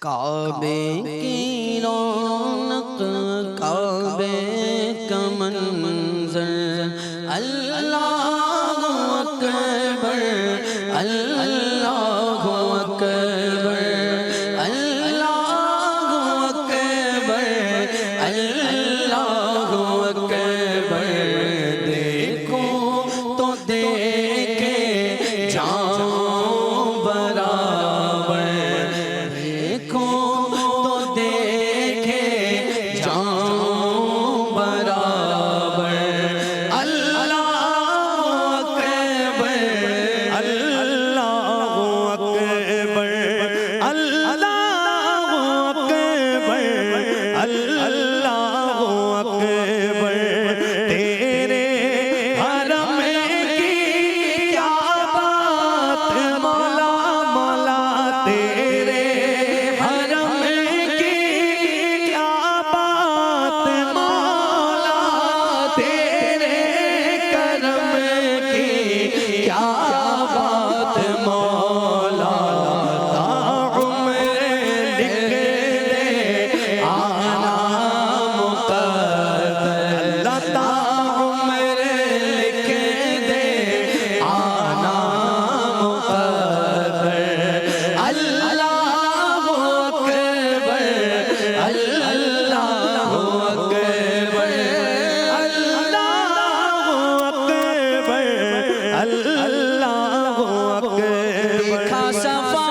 काबे की रौनक काबे का मंज़र अल्लाहु अकबर अल्लाहु अकबर अल्लाहु अकबर अल्लाहु अकबर। देखो तो देखे जाओ बराबर, देखो तो देखे जाओ बराबर। अल्लाहु अकबर अल्लाहु अकबर अल्लाहु अकबर अल्लाहु अकबर। तेरे हरम की क्या बात मौला मौला, तेरे हरम की क्या बात मौला, तेरे करम की क्या बात मौला। ताउम्र लिख दे आना मुक़द्दर, ताउम्र लिख दे आना मुक़द्दर। अल्लाहु अकबर अल्लाहु अकबर अल्लाहु अकबर अल्लाहु अकबर। देखा सफा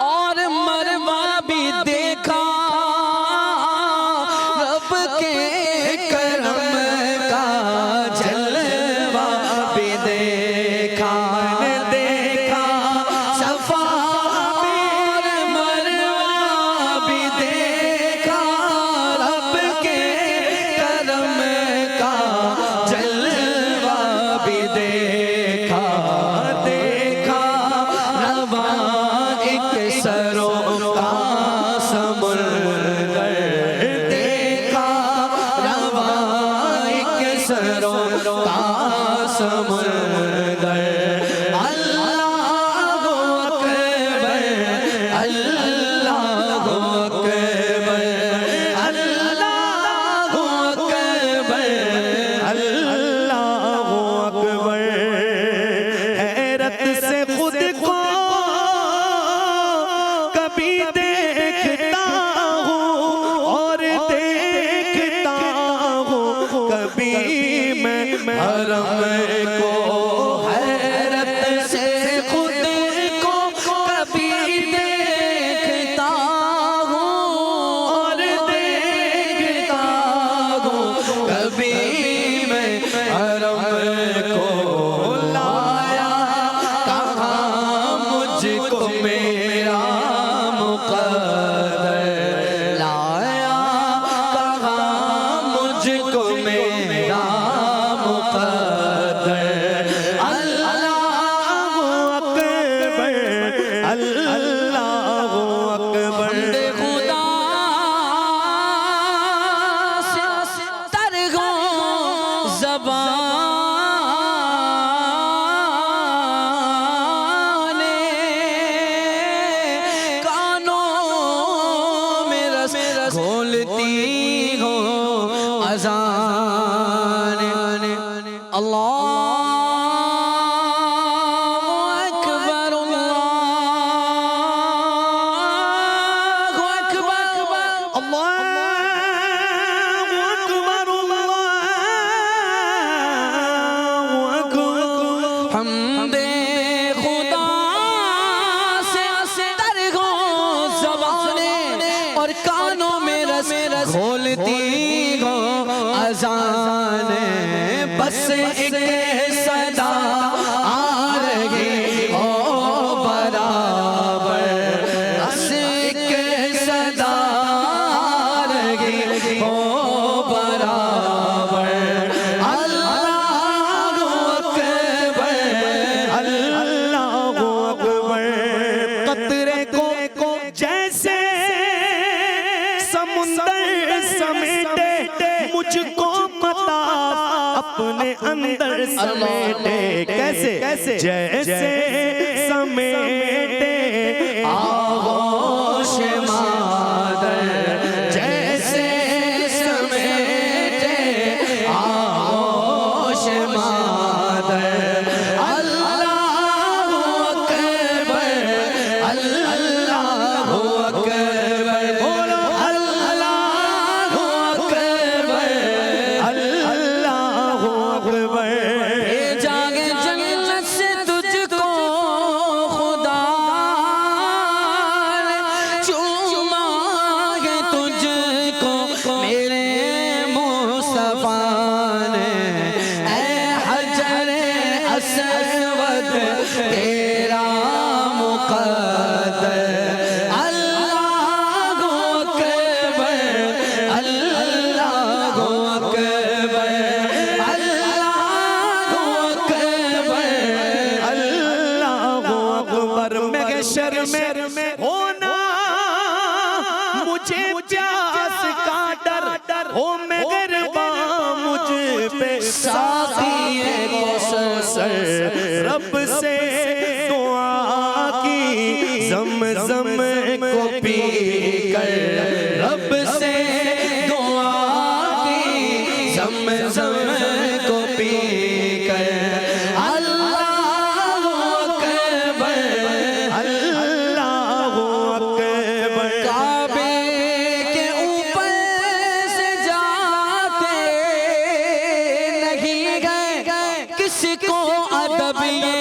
और मरवा भी देखा, रब के करम का जलवा भी देखा। देखा सफा और मरवा भी देखा, रब के करम का जलवा भी देखा। देखा रवा एक सरों का समुंदर, देखा रवा एक सरों का समुंदर। अल्लाहु अकबर अल्लाहु अकबर अल्लाहु अकबर अल्लाहु अकबर। हैरत से खुद को कभी देखता हूँ और देखता हूँ कभी मैं हरम को। हैरत से खुद को कभी देखता हूँ और देखता हूँ कभी मैं हरम को। लाया कहाँ मुझको मेरा मुक़द्दर, लाया कहाँ मुझको मेरा मुक़द्दर। अल्लाहु अकबर अल्लाहु अकबर। बंदे खुदा से तरगो ज़बाने, कानों में रस घोलती हो अज़ान। अल्लाहु अकबर अल्लाहु अकबर अल्लाहु अकबर अल्लाहु अकबर। हमदे खुदा से तरगो ज़बाने और कानों में रस घोलती हो अज़ाने। बस एक सदा आ रही हो बराबर, बस एक सदा आ रही हो बराबर। अल्लाहु अकबर अल्लाहु अकबर। कतरे को जैसे समुंदर समेटे, मुझको पता अपने अंदर समेटे। कैसे कैसे जैसे समेटे तेरा मुक़द्दर। अल्लाह अकबर, अल्लाह अकबर, अल्लाह अकबर, अल्लाह अकबर। महशर में होना मुझे प्यास का डर हो, मेहरबान मुझ पे साक़िए कौसर। रब से दुआ की ज़म-ज़म को पी कर, रब से दुआ की ज़म-ज़म को पी कर। अल्लाह अकबर, अल्लाह अकबर। काबे के ऊपर से जाते नहीं गए, किसको अदब ये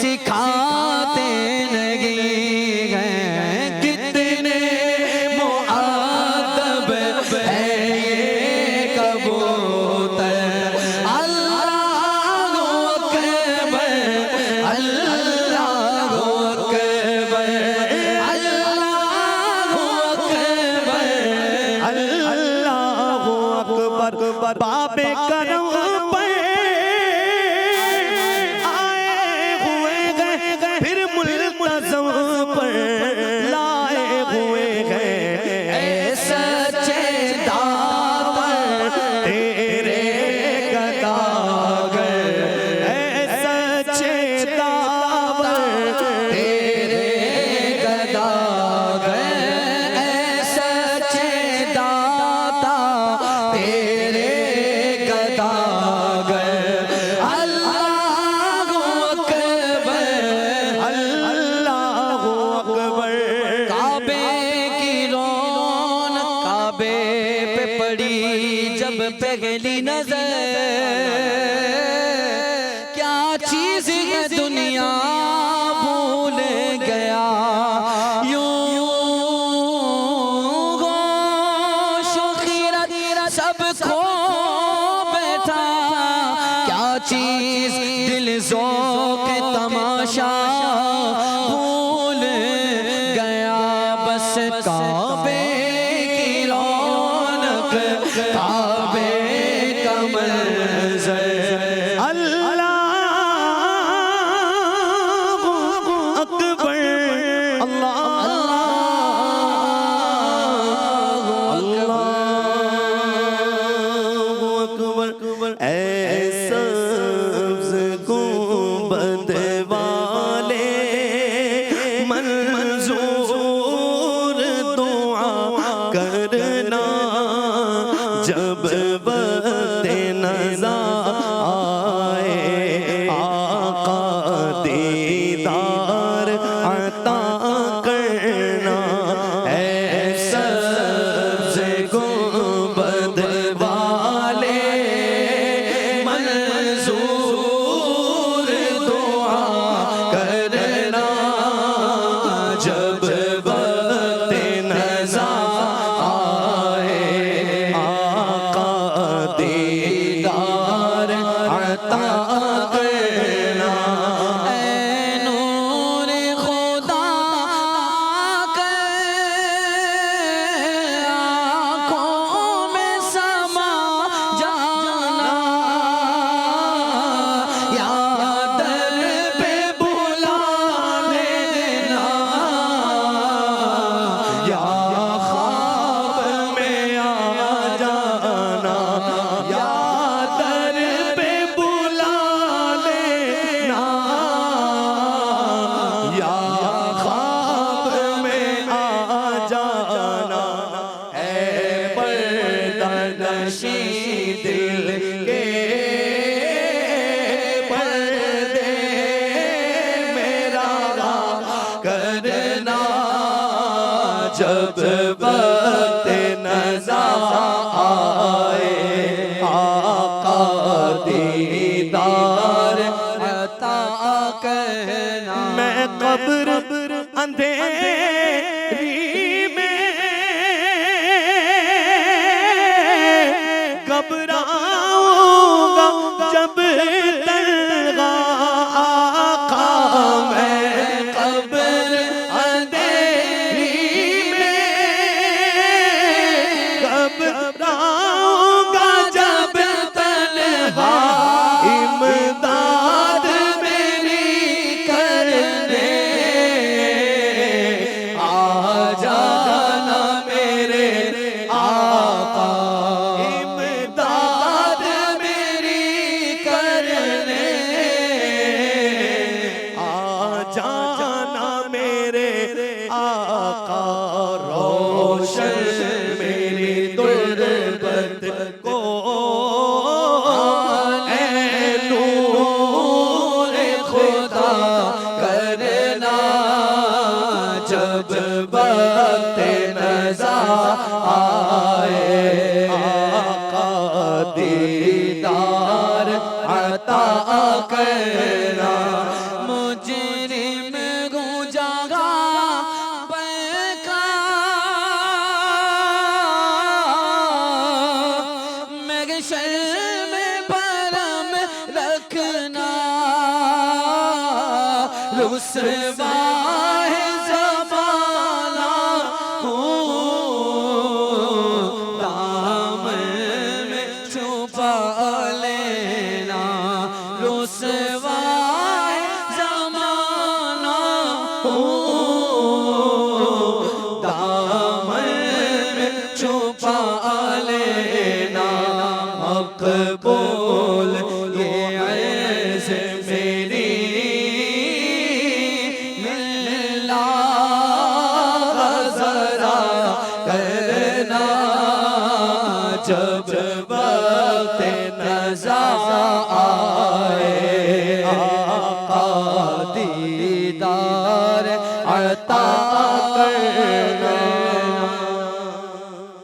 सिखाते नहीं गए। कितने मुअद्दब है ये कबूतर। अल्लाह अकबर, अल्लाह अकबर, अल्लाह अकबर। अल्लाह अकबर। बाबे करम पर आए हुए गए, फिर मुल्तज़म पर लाए हुए गए। ऐ सच्चे दाता तेरे गदागर, ऐ सच्चे दावर तेरे गदागर, ऐ सच्चे दाता तेरे गदागर। अल्लाह अकबर, अल्लाह अकबर। काबे की रौनक काबे पे पड़ी जब पहली नजर। क्या चीज है दुनिया भूल गया, यूं गोशो खीरत सब खो बैठा। क्या चीज दिल ज़ौक़ तमाशा भूल गया। बस काबे की रौनक, काबे का मंज़र। अल्लाह अकबर, अल्लाह अकबर। ऐसा सब्ज़ गुंबद वाले मंजूर दुआ करना, जब वक्त नज़ा आए आका दीदार अता करना। ऐसा सब्ज़ गुंबद वाले मंजूर दुआ करना, जब वक्त नज़ा आए आका दीदार अता करना। ऐ नूर खुदा के आँखों में समा जाना, या दर पे बुला लेना, या ख्वाब में आ जाना, या दर पे बुला लेना, या ख्वाब में आ जाना। है पर्दा नशी दिल के पर्दे मेरा करना, जब वक्त नज़ा आए आका दीदार अता करना। मैं कब्र अंधेरी में घबराऊंगा, जब तलगा आका आका रोशन मेरी दुर्बत को ऐ नूर खुदा करना जब वक्त नज़ा आए आका दीदार अता करना मुजरिम गुजागा मेरे शर्म परम रखना रुसवा है ज़माना दामन में छुपा लेना रुसवा है ज़माना दामन में छुपा लेना मकबूल ये ऐसे मेरी मिला ज़रा करना जब वक्त